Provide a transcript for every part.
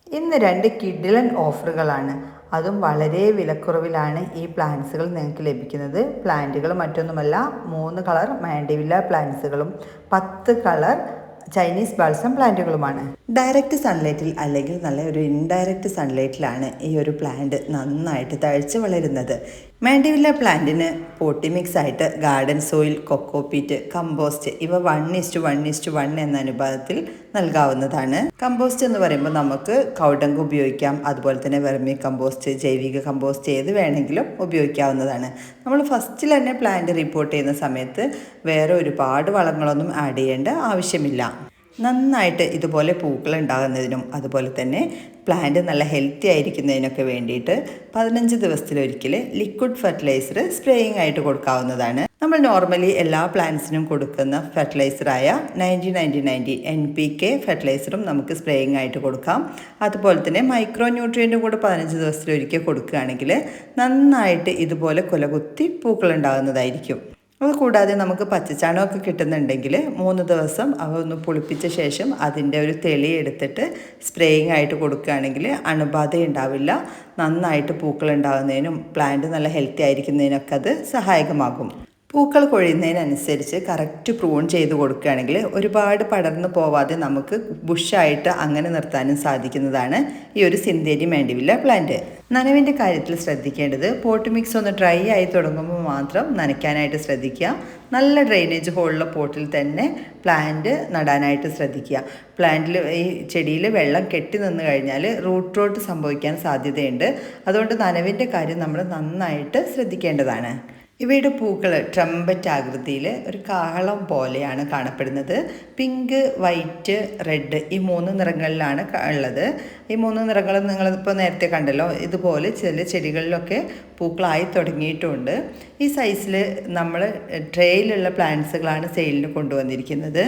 ഇന്ന് രണ്ട് കിഡിലൻ ഓഫറുകളാണ്. അതും വളരെ വിലക്കുറവിലാണ് ഈ പ്ലാന്റ്സുകൾ നിങ്ങൾക്ക് ലഭിക്കുന്നത്. പ്ലാന്റുകൾ മറ്റൊന്നുമല്ല, 3 കളർ മാൻഡിവില്ല പ്ലാന്റ്സുകളും 10 കളർ ചൈനീസ് ബാൾസം പ്ലാന്റുകളുമാണ്. ഡയറക്റ്റ് സൺലൈറ്റിൽ അല്ലെങ്കിൽ നല്ല ഒരു ഇൻഡയറക്റ്റ് സൺലൈറ്റിലാണ് ഈ ഒരു പ്ലാന്റ് നന്നായിട്ട് തഴച്ച് വളരുന്നത്. മാൻഡിവില്ല പ്ലാന്റിന് പോട്ടി മിക്സ് ആയിട്ട് ഗാർഡൻ സോയിൽ, കൊക്കോപീറ്റ്, കമ്പോസ്റ്റ് ഇവ 1:1:1 എന്ന അനുപാതത്തിൽ നൽകാവുന്നതാണ്. കമ്പോസ്റ്റ് എന്ന് പറയുമ്പോൾ നമുക്ക് കൗഡങ്ക് ഉപയോഗിക്കാം, അതുപോലെ തന്നെ വെർമി കമ്പോസ്റ്റ്, ജൈവിക കമ്പോസ്റ്റ് ഏത് വേണമെങ്കിലും ഉപയോഗിക്കാവുന്നതാണ്. നമ്മൾ ഫസ്റ്റിൽ തന്നെ പ്ലാന്റ് റിപ്പോർട്ട് ചെയ്യുന്ന സമയത്ത് വേറെ ഒരുപാട് വളങ്ങളൊന്നും ആഡ് ചെയ്യേണ്ട ആവശ്യമില്ല. നന്നായിട്ട് ഇതുപോലെ പൂക്കൾ ഉണ്ടാകുന്നതിനും അതുപോലെ തന്നെ പ്ലാന്റ് നല്ല ഹെൽത്തി ആയിരിക്കുന്നതിനൊക്കെ വേണ്ടിയിട്ട് 15 ദിവസത്തിലൊരിക്കൽ ലിക്വിഡ് ഫെർട്ടിലൈസർ സ്പ്രേയിങ് ആയിട്ട് കൊടുക്കാവുന്നതാണ്. നമ്മൾ നോർമലി എല്ലാ പ്ലാന്റ്സിനും കൊടുക്കുന്ന ഫെർട്ടിലൈസറായ 90-90-90 NPK ഫെർട്ടിലൈസറും നമുക്ക് സ്പ്രേയിങ് ആയിട്ട് കൊടുക്കാം. അതുപോലെ തന്നെ മൈക്രോ ന്യൂട്രിയൻറ്റും കൂടെ 15 ദിവസത്തിലൊരിക്കൽ കൊടുക്കുകയാണെങ്കിൽ നന്നായിട്ട് ഇതുപോലെ കുലകുത്തി പൂക്കൾ ഉണ്ടാകുന്നതായിരിക്കും. അതുകൂടാതെ നമുക്ക് പച്ചച്ചാണകമൊക്കെ കിട്ടുന്നുണ്ടെങ്കിൽ 3 ദിവസം അവ ഒന്ന് പുളിപ്പിച്ച ശേഷം അതിൻ്റെ ഒരു തെളി എടുത്തിട്ട് സ്പ്രേയിങ് ആയിട്ട് കൊടുക്കുകയാണെങ്കിൽ അണുബാധ ഉണ്ടാവില്ല. നന്നായിട്ട് പൂക്കൾ ഉണ്ടാകുന്നതിനും പ്ലാന്റ് നല്ല ഹെൽത്തി ആയിരിക്കുന്നതിനൊക്കെ അത് സഹായകമാകും. പൂക്കൾ കൊഴിയുന്നതിനനുസരിച്ച് കറക്റ്റ് പ്രൂൺ ചെയ്ത് കൊടുക്കുകയാണെങ്കിൽ ഒരുപാട് പടർന്നു പോവാതെ നമുക്ക് ബുഷായിട്ട് അങ്ങനെ നിർത്താനും സാധിക്കുന്നതാണ് ഈ ഒരു സിന്തേരി മാൻഡിവില്ല പ്ലാന്റ്. നനവിൻ്റെ കാര്യത്തിൽ ശ്രദ്ധിക്കേണ്ടത്, പോട്ട് മിക്സ് ഒന്ന് ഡ്രൈ ആയി തുടങ്ങുമ്പോൾ മാത്രം നനയ്ക്കാനായിട്ട് ശ്രദ്ധിക്കുക. നല്ല ഡ്രെയിനേജ് ഹോളുള്ള പോട്ടിൽ തന്നെ പ്ലാന്റ് നടാനായിട്ട് ശ്രദ്ധിക്കുക. പ്ലാന്റിൽ ഈ ചെടിയിൽ വെള്ളം കെട്ടി നിന്ന് കഴിഞ്ഞാൽ റൂട്ട് റോട്ട് സംഭവിക്കാൻ സാധ്യതയുണ്ട്. അതുകൊണ്ട് നനവിൻ്റെ കാര്യം നമ്മൾ നന്നായിട്ട് ശ്രദ്ധിക്കേണ്ടതാണ്. ഇവയുടെ പൂക്കൾ ട്രംപറ്റ് ആകൃതിയിൽ ഒരു കാഹളം പോലെയാണ് കാണപ്പെടുന്നത്. പിങ്ക്, വൈറ്റ്, റെഡ് ഈ 3 നിറങ്ങളിലാണ് ഉള്ളത്. ഈ 3 നിറങ്ങളും നിങ്ങളിപ്പോൾ നേരത്തെ കണ്ടല്ലോ. ഇതുപോലെ ചില ചെടികളിലൊക്കെ പൂക്കളായി തുടങ്ങിയിട്ടുമുണ്ട്. ഈ സൈസിൽ നമ്മൾ ട്രേയിലുള്ള പ്ലാന്റ്സുകളാണ് സെയിലിന് കൊണ്ടുവന്നിരിക്കുന്നത്.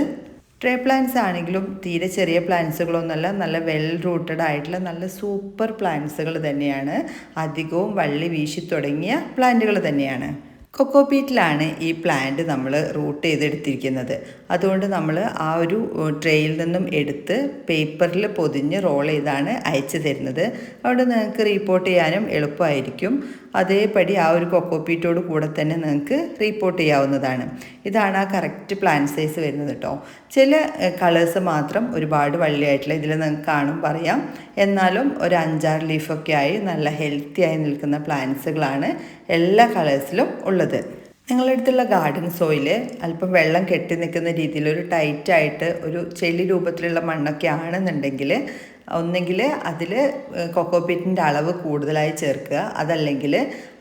ട്രേ പ്ലാന്റ്സ് ആണെങ്കിലും തീരെ ചെറിയ പ്ലാന്റ്സുകളൊന്നുമല്ല, നല്ല വെൽ റൂട്ടഡ് ആയിട്ടുള്ള നല്ല സൂപ്പർ പ്ലാന്റ്സുകൾ തന്നെയാണ്. അധികവും വള്ളി വീശി തുടങ്ങിയ പ്ലാന്റുകൾ തന്നെയാണ്. കൊക്കോപീറ്റിലാണ് ഈ പ്ലാന്റ് നമ്മൾ റൂട്ട് ചെയ്തെടുത്തിരിക്കുന്നത്. അതുകൊണ്ട് നമ്മൾ ആ ഒരു ട്രേയിൽ നിന്നും എടുത്ത് പേപ്പറിൽ പൊതിഞ്ഞ് റോൾ ചെയ്താണ് അയച്ചു തരുന്നത്. അതുകൊണ്ട് നിങ്ങൾക്ക് റീപ്പോർട്ട് ചെയ്യാനും എളുപ്പമായിരിക്കും. അതേപടി ആ ഒരു കൊക്കോപീറ്റോട് കൂടെ തന്നെ നിങ്ങൾക്ക് റീപ്പോർട്ട് ചെയ്യാവുന്നതാണ്. ഇതാണ് ആ കറക്റ്റ് പ്ലാന്റ് സൈസ് വരുന്നത് കേട്ടോ. ചില കളേഴ്സ് മാത്രം ഒരുപാട് വള്ളിയായിട്ടുള്ള ഇതിൽ നിങ്ങൾക്ക് കാണും പറയാം. എന്നാലും ഒരു 5-6 ലീഫൊക്കെ ആയി നല്ല ഹെൽത്തി ആയി നിൽക്കുന്ന പ്ലാന്റ്സുകളാണ് എല്ലാ കളേഴ്സിലും ഉള്ളത്. നിങ്ങളുടെ അടുത്തുള്ള ഗാർഡൻ സോയിൽ അല്പം വെള്ളം കെട്ടി നിൽക്കുന്ന രീതിയിൽ ഒരു ടൈറ്റായിട്ട് ഒരു ചെളി രൂപത്തിലുള്ള മണ്ണൊക്കെ ആണെന്നുണ്ടെങ്കിൽ ഒന്നെങ്കിൽ അതിൽ കൊക്കോപീറ്റിൻ്റെ അളവ് കൂടുതലായി ചേർക്കുക, അതല്ലെങ്കിൽ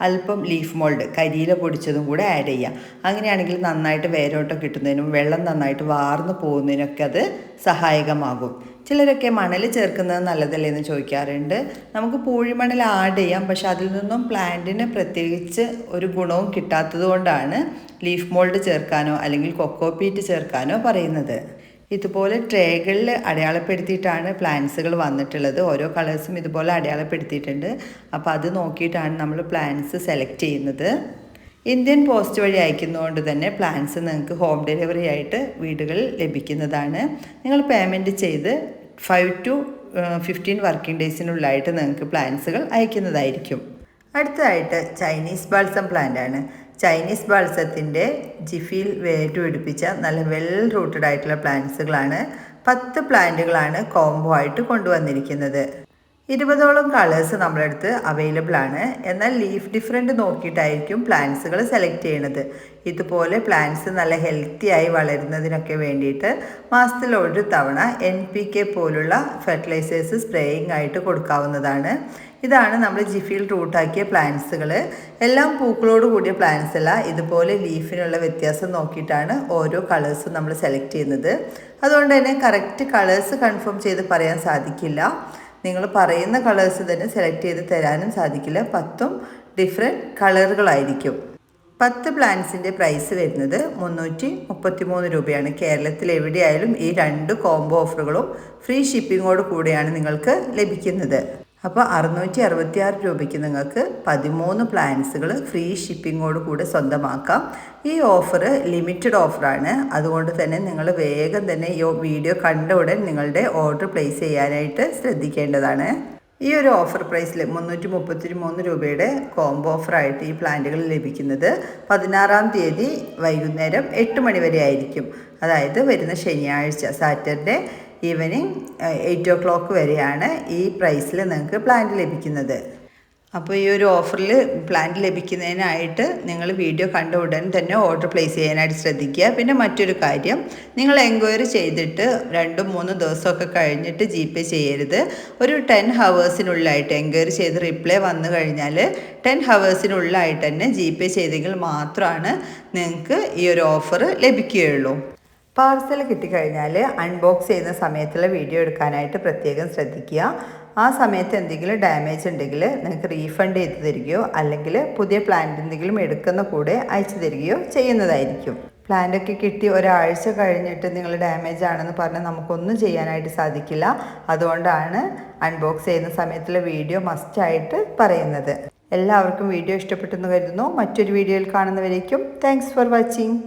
അല്പം ലീഫ് മോൾഡ് കരിയില പൊടിച്ചതും കൂടെ ആഡ് ചെയ്യുക. അങ്ങനെയാണെങ്കിൽ നന്നായിട്ട് വേരോട്ടം കിട്ടുന്നതിനും വെള്ളം നന്നായിട്ട് വാർന്നു പോകുന്നതിനൊക്കെ അത് സഹായകമാകും. ചിലരൊക്കെ മണൽ ചേർക്കുന്നത് നല്ലതല്ലേ എന്ന് ചോദിക്കാറുണ്ട്. നമുക്ക് പൂഴിമണൽ ആഡ് ചെയ്യാം, പക്ഷെ അതിൽ നിന്നും പ്ലാന്റിന് പ്രത്യേകിച്ച് ഒരു ഗുണവും കിട്ടാത്തത് കൊണ്ടാണ് ലീഫ് മോൾഡ് ചേർക്കാനോ അല്ലെങ്കിൽ കൊക്കോപീറ്റ് ചേർക്കാനോ പറയുന്നത്. ഇതുപോലെ ട്രേകളിൽ അടയാളപ്പെടുത്തിയിട്ടാണ് പ്ലാന്റ്സുകൾ വന്നിട്ടുള്ളത്. ഓരോ കളേഴ്സും ഇതുപോലെ അടയാളപ്പെടുത്തിയിട്ടുണ്ട്. അപ്പോൾ അത് നോക്കിയിട്ടാണ് നമ്മൾ പ്ലാന്റ്സ് സെലക്ട് ചെയ്യുന്നത്. ഇന്ത്യൻ പോസ്റ്റ് വഴി അയക്കുന്നതുകൊണ്ട് തന്നെ പ്ലാന്റ്സ് നിങ്ങൾക്ക് ഹോം ഡെലിവറി ആയിട്ട് വീടുകളിൽ ലഭിക്കുന്നതാണ്. നിങ്ങൾ പേയ്മെൻറ്റ് ചെയ്ത് 5 to 15 വർക്കിംഗ് ഡേയ്സിനുള്ളിലായിട്ട് നിങ്ങൾക്ക് പ്ലാന്റ്സുകൾ അയക്കുന്നതായിരിക്കും. അടുത്തതായിട്ട് ചൈനീസ് ബാൾസം പ്ലാന്റ് ആണ്. ചൈനീസ് ബാൾസത്തിൻ്റെ ജിഫിയിൽ വേര് പിടിപ്പിച്ച നല്ല വെൽ റൂട്ടഡ് ആയിട്ടുള്ള പ്ലാന്റ്സുകളാണ്. 10 പ്ലാന്റുകളാണ് കോംബോ ആയിട്ട് കൊണ്ടുവന്നിരിക്കുന്നത്. 20ഓളം കളേഴ്സ് നമ്മുടെ അടുത്ത് അവൈലബിൾ ആണ്. എന്നാൽ ലീഫ് ഡിഫറൻറ്റ് നോക്കിയിട്ടായിരിക്കും പ്ലാന്റ്സുകൾ സെലക്ട് ചെയ്യണത്. ഇതുപോലെ പ്ലാന്റ്സ് നല്ല ഹെൽത്തി ആയി വളരുന്നതിനൊക്കെ വേണ്ടിയിട്ട് മാസത്തിൽ ഒരു തവണ NPK പോലുള്ള ഫെർട്ടിലൈസേഴ്സ് സ്പ്രേയിങ് ആയിട്ട് കൊടുക്കാവുന്നതാണ്. ഇതാണ് നമ്മൾ ജിഫിയിൽ റൂട്ടാക്കിയ പ്ലാന്റ്സുകൾ. എല്ലാം പൂക്കളോട് കൂടിയ പ്ലാന്റ്സ് അല്ല. ഇതുപോലെ ലീഫിനുള്ള വ്യത്യാസം നോക്കിയിട്ടാണ് ഓരോ കളേഴ്സും നമ്മൾ സെലക്ട് ചെയ്യുന്നത്. അതുകൊണ്ട് തന്നെ കറക്റ്റ് കളേഴ്സ് കൺഫേം ചെയ്ത് പറയാൻ സാധിക്കില്ല. നിങ്ങൾ പറയുന്ന കളേഴ്സ് തന്നെ സെലക്ട് ചെയ്ത് തരാനും സാധിക്കില്ല. 10ഉം ഡിഫറെൻറ്റ് കളറുകളായിരിക്കും. 10 പ്ലാന്റ്സിൻ്റെ പ്രൈസ് വരുന്നത് 333 രൂപയാണ്. കേരളത്തിൽ എവിടെയായാലും ഈ 2 കോംബോ ഓഫറുകളും ഫ്രീ ഷിപ്പിങ്ങോട് കൂടെയാണ് നിങ്ങൾക്ക് ലഭിക്കുന്നത്. അപ്പോൾ 666 രൂപയ്ക്ക് നിങ്ങൾക്ക് 13 പ്ലാൻസുകൾ ഫ്രീ ഷിപ്പിങ്ങോട് കൂടെ സ്വന്തമാക്കാം. ഈ ഓഫർ ലിമിറ്റഡ് ഓഫറാണ്. അതുകൊണ്ട് തന്നെ നിങ്ങൾ വേഗം തന്നെ ഈ വീഡിയോ കണ്ട ഉടൻ നിങ്ങളുടെ ഓർഡർ പ്ലേസ് ചെയ്യാനായിട്ട് ശ്രദ്ധിക്കേണ്ടതാണ്. ഈ ഒരു ഓഫർ പ്രൈസിൽ 333 രൂപയുടെ കോംബോ ഓഫറായിട്ട് ഈ പ്ലാന്റുകൾ ലഭിക്കുന്നത് 16-ാം തീയതി വൈകുന്നേരം 8 മണി വരെ ആയിരിക്കും. അതായത് വരുന്ന ശനിയാഴ്ച സാറ്റർഡേ ഈവനിങ് 8 o'clock വരെയാണ് ഈ പ്രൈസിൽ നിങ്ങൾക്ക് പ്ലാന്റ് ലഭിക്കുന്നത്. അപ്പോൾ ഈ ഒരു ഓഫറിൽ പ്ലാന്റ് ലഭിക്കുന്നതിനായിട്ട് നിങ്ങൾ വീഡിയോ കണ്ട ഉടൻ തന്നെ ഓർഡർ പ്ലേസ് ചെയ്യാനായിട്ട് ശ്രദ്ധിക്കുക. പിന്നെ മറ്റൊരു കാര്യം, നിങ്ങൾ എൻക്വയറി ചെയ്തിട്ട് 2-3 ദിവസമൊക്കെ കഴിഞ്ഞിട്ട് GPay ചെയ്യരുത്. ഒരു 10 hours എൻക്വയറി ചെയ്ത് റിപ്ലൈ വന്നു കഴിഞ്ഞാൽ 10 hours തന്നെ GPay ചെയ്തെങ്കിൽ മാത്രമാണ് നിങ്ങൾക്ക് ഈ ഒരു ഓഫർ ലഭിക്കുകയുള്ളൂ. പാർസൽ കിട്ടിക്കഴിഞ്ഞാൽ അൺബോക്സ് ചെയ്യുന്ന സമയത്തുള്ള വീഡിയോ എടുക്കാനായിട്ട് പ്രത്യേകം ശ്രദ്ധിക്കുക. ആ സമയത്ത് എന്തെങ്കിലും ഡാമേജ് ഉണ്ടെങ്കിൽ നിങ്ങൾക്ക് റീഫണ്ട് ചെയ്ത് തരികയോ അല്ലെങ്കിൽ പുതിയ പ്ലാന്റ് എന്തെങ്കിലും എടുക്കുന്ന കൂടെ അയച്ചു തരികയോ ചെയ്യുന്നതായിരിക്കും. പ്ലാന്റൊക്കെ കിട്ടി ഒരാഴ്ച കഴിഞ്ഞിട്ട് നിങ്ങൾ ഡാമേജ് ആണെന്ന് പറഞ്ഞാൽ നമുക്കൊന്നും ചെയ്യാനായിട്ട് സാധിക്കില്ല. അതുകൊണ്ടാണ് അൺബോക്സ് ചെയ്യുന്ന സമയത്തുള്ള വീഡിയോ മസ്റ്റായിട്ട് പറയുന്നത്. എല്ലാവർക്കും വീഡിയോ ഇഷ്ടപ്പെട്ടെന്ന് കരുതുന്നു. മറ്റൊരു വീഡിയോയിൽ കാണുന്നവരേക്കും താങ്ക്സ് ഫോർ വാച്ചിങ്.